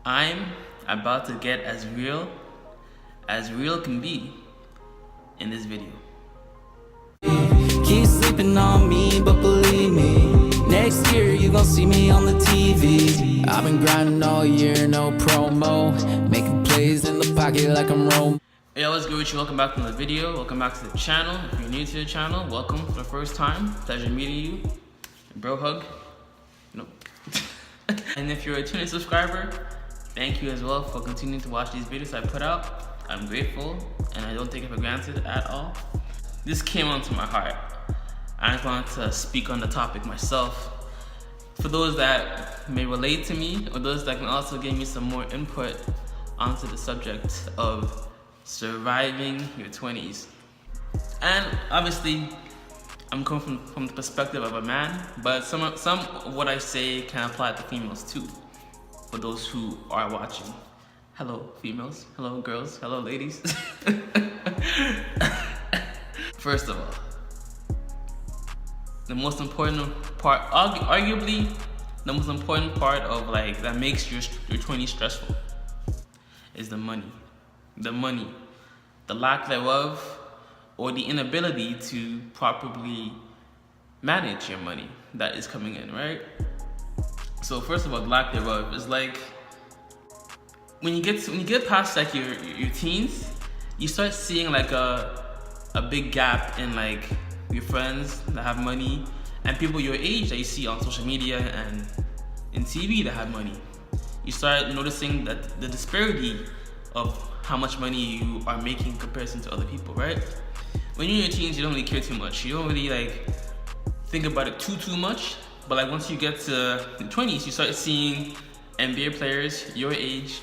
I'm about to get as real can be in this video. Keep sleeping on me, but believe me, next year you gon' see me on the TV. I've been grinding all year, no promo, making plays in the pocket like I'm Rome. Hey, what's good with you? Welcome back to the video. Welcome back to the channel. If you're new to the channel, welcome for the first time. Pleasure meeting you. Bro hug. No. And if you're a returning subscriber, thank you as well for continuing to watch these videos I put out. I'm grateful and I don't take it for granted at all. This came onto my heart. I just wanted to speak on the topic myself. For those that may relate to me, or those that can also give me some more input onto the subject of surviving your 20s. And obviously, I'm coming from the perspective of a man, but some of what I say can apply to females too, for those who are watching. Hello, females. Hello, girls. Hello, ladies. First of all, the most important part, arguably the most important part of that makes your 20s stressful is the money. The money, the lack thereof, or the inability to properly manage your money that is coming in, right? So first of all, the lack thereof is when you get past your teens, you start seeing a big gap in your friends that have money and people your age that you see on social media and in TV that have money. You start noticing that the disparity of how much money you are making in comparison to other people, right? When you're in your teens, you don't really care too much. You don't really think about it too much. But once you get to the 20s, you start seeing NBA players your age,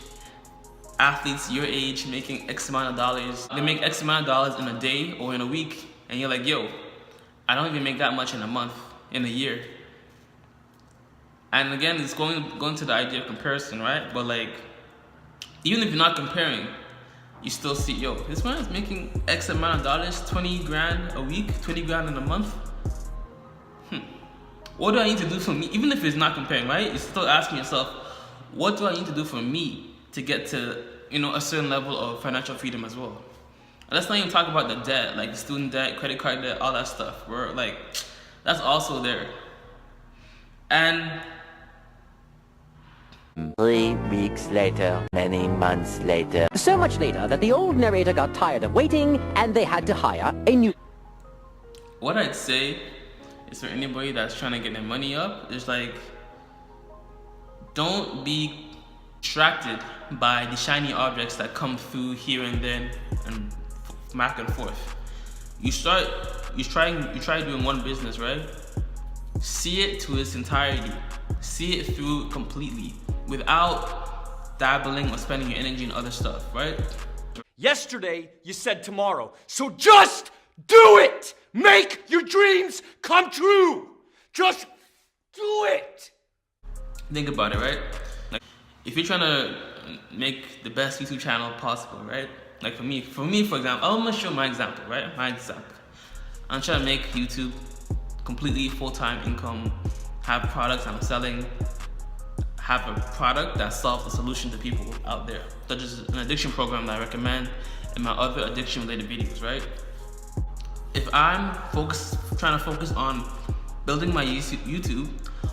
athletes your age making X amount of dollars. They make X amount of dollars in a day or in a week, and you're like, yo, I don't even make that much in a month, in a year. And again, it's going to the idea of comparison, right? But even if you're not comparing, you still see, yo, this man is making X amount of dollars, 20 grand a week, 20 grand in a month. What do I need to do for me? Even if it's not comparing, right? You're still asking yourself, what do I need to do for me to get to, a certain level of financial freedom as well? And let's not even talk about the debt, the student debt, credit card debt, all that stuff. Where that's also there. And 3 weeks later, many months later. So much later that the old narrator got tired of waiting and they had to hire a new... What I'd say is for anybody that's trying to get their money up, is don't be distracted by the shiny objects that come through here and then and back and forth. You try doing one business, right? See it to its entirety. See it through completely without dabbling or spending your energy in other stuff, right? Yesterday, you said tomorrow. So just do it! Make your dreams come true! Just do it! Think about it, right? If you're trying to make the best YouTube channel possible, right? For me, for example, I'm gonna show my example, right? My example. I'm trying to make YouTube completely full-time income, have products I'm selling, have a product that solves a solution to people out there, such as an addiction program that I recommend in my other addiction-related videos, right? If I'm trying to focus on building my YouTube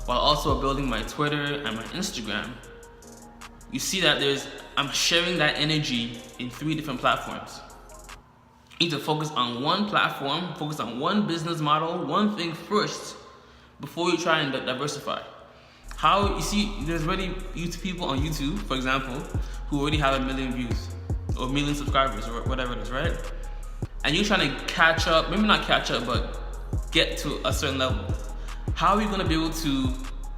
while also building my Twitter and my Instagram, you see that I'm sharing that energy in 3 different platforms. You need to focus on one platform, focus on one business model, one thing first, before you try and diversify. There's already people on YouTube, for example, who already have 1 million views or 1 million subscribers or whatever it is, right? And you're trying to catch up, maybe not catch up, but get to a certain level. How are you gonna be able to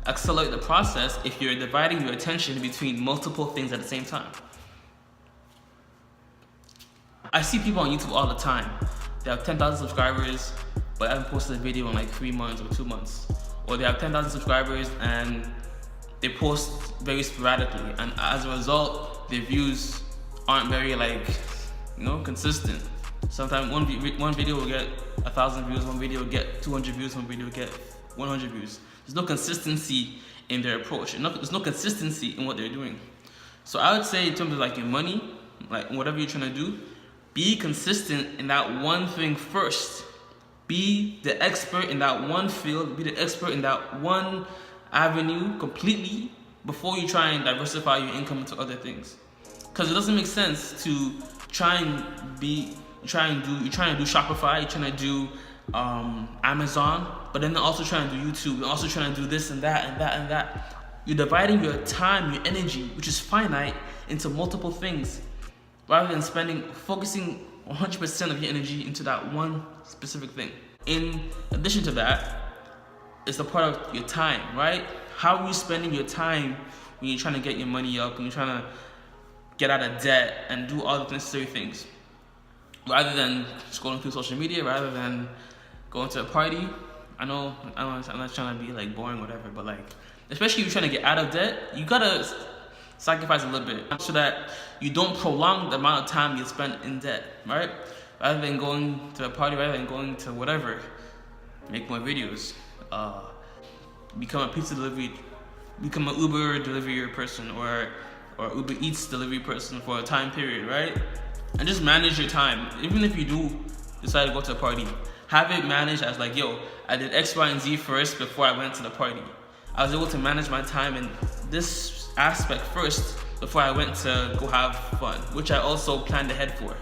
accelerate the process if you're dividing your attention between multiple things at the same time? I see people on YouTube all the time. They have 10,000 subscribers, but haven't posted a video in 3 months or 2 months. Or they have 10,000 subscribers and they post very sporadically. And as a result, their views aren't very consistent. Sometimes one video will get 1,000 views, one video will get 200 views, one video will get 100 views. There's no consistency in their approach. There's no consistency in what they're doing. So I would say in terms of like your money, like whatever you're trying to do, be consistent in that one thing first. Be the expert in that one field, be the expert in that one avenue completely before you try and diversify your income into other things. Because it doesn't make sense to try and do Shopify, you're trying to do Amazon, but then also trying to do YouTube, and also trying to do this and that and that and that. You're dividing your time, your energy, which is finite, into multiple things, rather than focusing 100% of your energy into that one specific thing. In addition to that, it's the part of your time, right? How are you spending your time when you're trying to get your money up, when you're trying to get out of debt and do all the necessary things? Rather than scrolling through social media, rather than going to a party. I know I'm not trying to be like boring or whatever, but like, especially if you're trying to get out of debt, you gotta sacrifice a little bit so that you don't prolong the amount of time you spend in debt, right? Rather than going to a party, rather than going to whatever, make more videos, become a pizza delivery, become an Uber delivery person or Uber Eats delivery person for a time period, right? And just manage your time. Even if you do decide to go to a party, have it managed as like, yo, I did X, Y, and Z first before I went to the party. I was able to manage my time in this aspect first before I went to go have fun, which I also planned ahead for.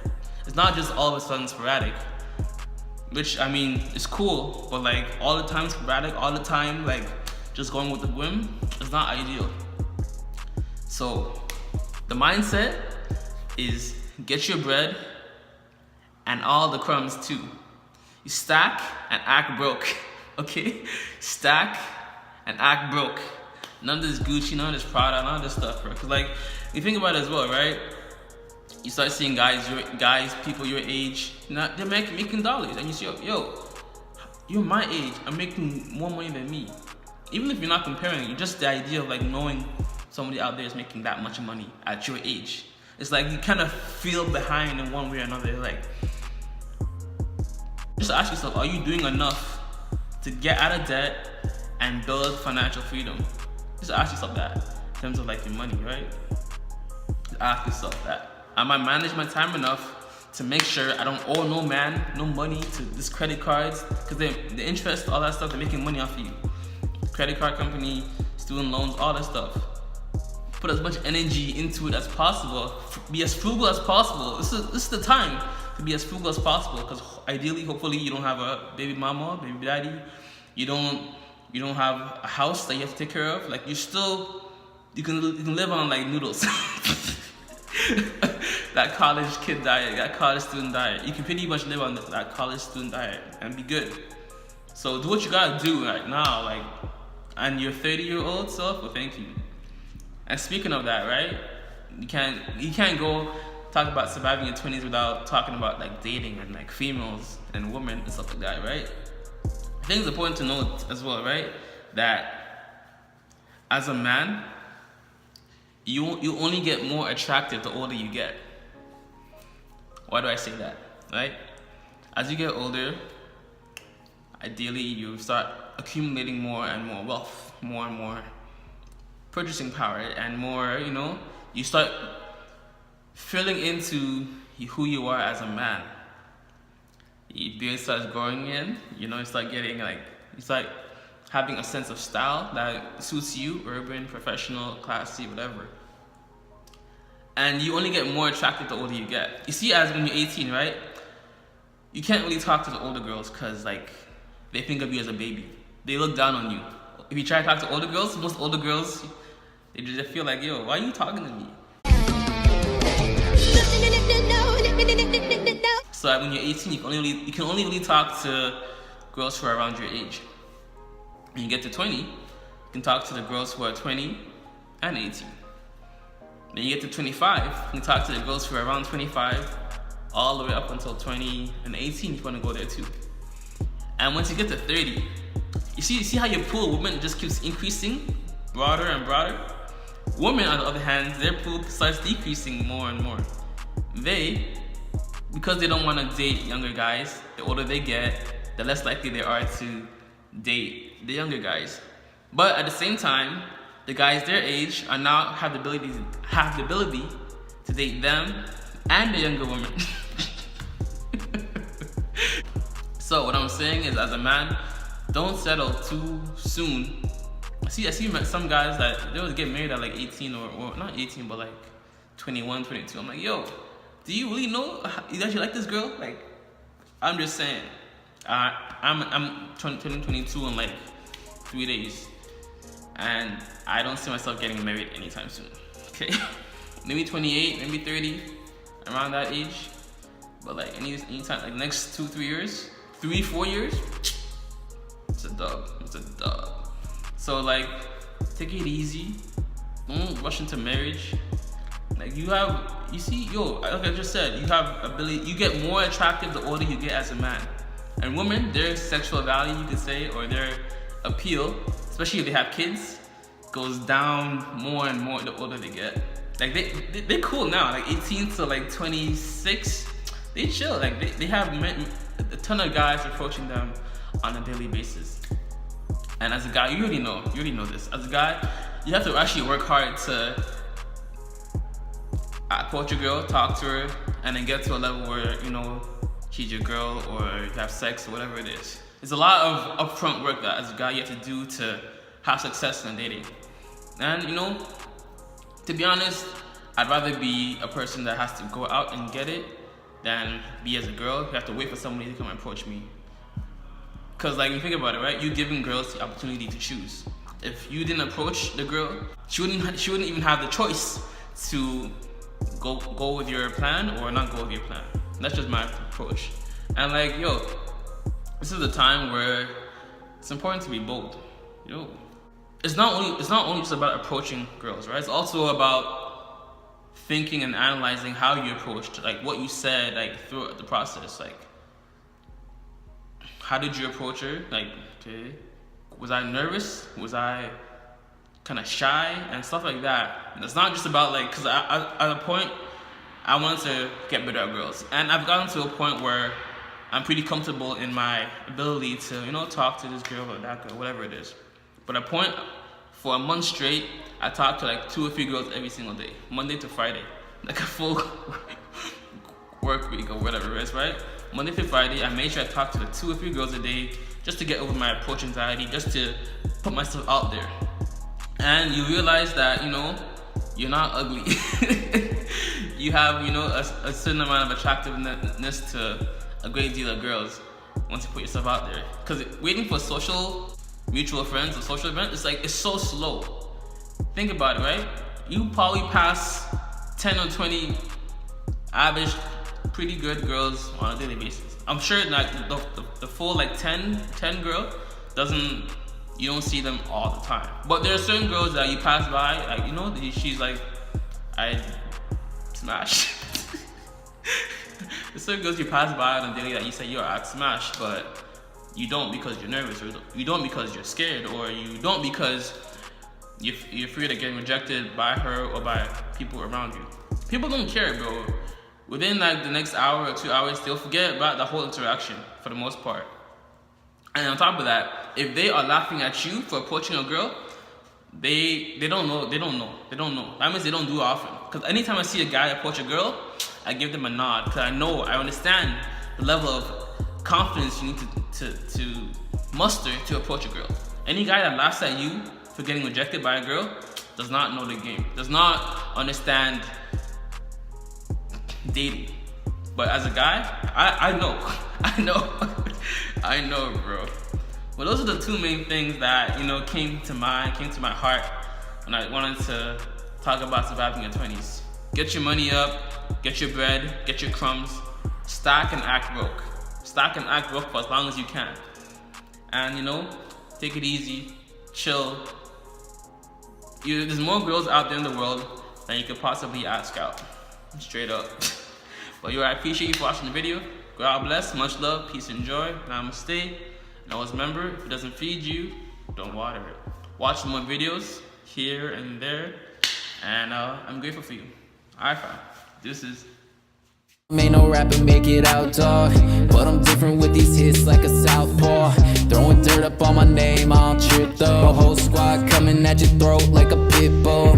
It's not just all of a sudden sporadic, which I mean, is cool, but like all the time sporadic, all the time like just going with the whim, is not ideal. So the mindset is get your bread and all the crumbs too. You stack and act broke, okay? Stack and act broke. None of this Gucci, none of this Prada, none of this stuff, bro. Cause like, you think about it as well, right? You start seeing people your age, they're making dollars, and you see, yo, you're my age, I'm making more money than me. Even if you're not comparing, just the idea of like knowing somebody out there is making that much money at your age. It's like you kind of feel behind in one way or another. Like, just ask yourself, are you doing enough to get out of debt and build financial freedom? Just ask yourself that in terms of like your money, right? Just ask yourself that. Am I managing my time enough to make sure I don't owe no money to this credit cards? Because the interest, all that stuff, they're making money off of you. Credit card company, student loans, all that stuff. Put as much energy into it as possible. Be as frugal as possible. This is the time to be as frugal as possible, because ideally, hopefully, you don't have a baby mama, baby daddy. You don't have a house that you have to take care of. Like you can live on like noodles. That college kid diet, that college student diet. You can pretty much live on that college student diet and be good. So do what you gotta do right now, like, and your 30-year-old self will thank you. And speaking of that, right? You can't go talk about surviving your 20s without talking about like dating and like females and women and stuff like that, right? I think it's important to note as well, right, that as a man, you only get more attractive the older you get. Why do I say that, right? As you get older, ideally you start accumulating more and more wealth, more and more purchasing power, and more, you start filling into who you are as a man. Your beard starts growing in, you start getting you start having a sense of style that suits you, urban, professional, classy, whatever. And you only get more attractive the older you get. You see, as when you're 18, right? You can't really talk to the older girls because they think of you as a baby. They look down on you. If you try to talk to older girls, most older girls, they just feel like, yo, why are you talking to me? So when you're 18, you can only really talk to girls who are around your age. When you get to 20, you can talk to the girls who are 20 and 18. Then you get to 25, you can talk to the girls who are around 25, all the way up until 20 and 18 if you want to go there too. And once you get to 30, you see how your pool of women just keeps increasing, broader and broader? Women, on the other hand, their pool starts decreasing more and more. Because they don't want to date younger guys, the older they get, the less likely they are to date the younger guys. But at the same time, the guys their age are now have the ability to date them and the younger woman. So what I'm saying is, as a man, don't settle too soon. I see some guys that they would get married at like 18 or not 18, but like 21, 22. I'm like, yo, do you really know that you like this girl? Like, I'm just saying, I'm 22 in like 3 days, and I don't see myself getting married anytime soon. Okay, maybe 28, maybe 30, around that age. But like anytime, like next 2-3 years, 3-4 years, it's a dub. It's a dub. So like, take it easy. Don't rush into marriage. Like like I just said, you have ability. You get more attractive the older you get as a man. And women, their sexual value, you could say, or their appeal, especially if they have kids, goes down more and more the older they get. Like they're cool now, like 18 to like 26, they chill. Like they have a ton of guys approaching them on a daily basis. And as a guy, you already know this. As a guy, you have to actually work hard to approach a girl, talk to her, and then get to a level where, you know, she's your girl or you have sex or whatever it is. There's a lot of upfront work that as a guy you have to do to have success in dating. And you know, to be honest, I'd rather be a person that has to go out and get it than be as a girl who have to wait for somebody to come and approach me. Cause like, you think about it, right? You're giving girls the opportunity to choose. If you didn't approach the girl, she wouldn't even have the choice to go with your plan or not go with your plan. That's just my approach. And like, yo, this is a time where it's important to be bold. Yo, it's not only just about approaching girls, right? It's also about thinking and analyzing how you approached, like what you said, like throughout the process. Like, how did you approach her? Like, okay, was I nervous? Was I kind of shy and stuff like that? And it's not just about like, cause at a point, I wanted to get better at girls, and I've gotten to a point where I'm pretty comfortable in my ability to, you know, talk to this girl or that girl, whatever it is. But at a point, for a month straight, I talked to like 2 or 3 girls every single day, Monday to Friday, like a full work week or whatever it is, right? Monday to Friday, I made sure I talked to like 2 or 3 girls a day, just to get over my approach anxiety, just to put myself out there. And you realize that, you know, you're not ugly. You have, you know, a certain amount of attractiveness to a great deal of girls once you put yourself out there. Because waiting for social mutual friends or social events, it's like, it's so slow. Think about it, right? You probably pass 10 or 20 average, pretty good girls on a daily basis. I'm sure that the full like 10 girl you don't see them all the time. But there are certain girls that you pass by, like, you know, she's like, I smash. There's certain girls you pass by on a daily that you say, yo, I smash, but you don't because you're nervous, or you don't because you're scared, or you don't because you're afraid of getting rejected by her or by people around you. People don't care, bro. Within like the next hour or 2 hours, they'll forget about the whole interaction for the most part. And on top of that, if they are laughing at you for approaching a girl, they don't know. That means they don't do it often. Because anytime I see a guy approach a girl, I give them a nod, because I understand the level of confidence you need to muster to approach a girl. Any guy that laughs at you for getting rejected by a girl does not know the game, does not understand dating. But as a guy, I know, bro. Well, those are the 2 main things that, you know, came to my heart when I wanted to talk about surviving your 20s. Get your money up, get your bread, get your crumbs, stack and act broke. Stack and act broke for as long as you can. And, you know, take it easy, chill. There's more girls out there in the world than you could possibly ask out. Straight up. But yo, I appreciate you for watching the video. God bless, much love, peace and joy. Namaste. And always remember, if it doesn't feed you, don't water it. Watch more videos here and there, and I'm grateful for you. Alright, fam. This is Ain't no rapper make it out, dog. But I'm different with these hits like a southpaw. Throwing dirt up on my name, I don't trip though. A whole squad coming at your throat like a pit bull.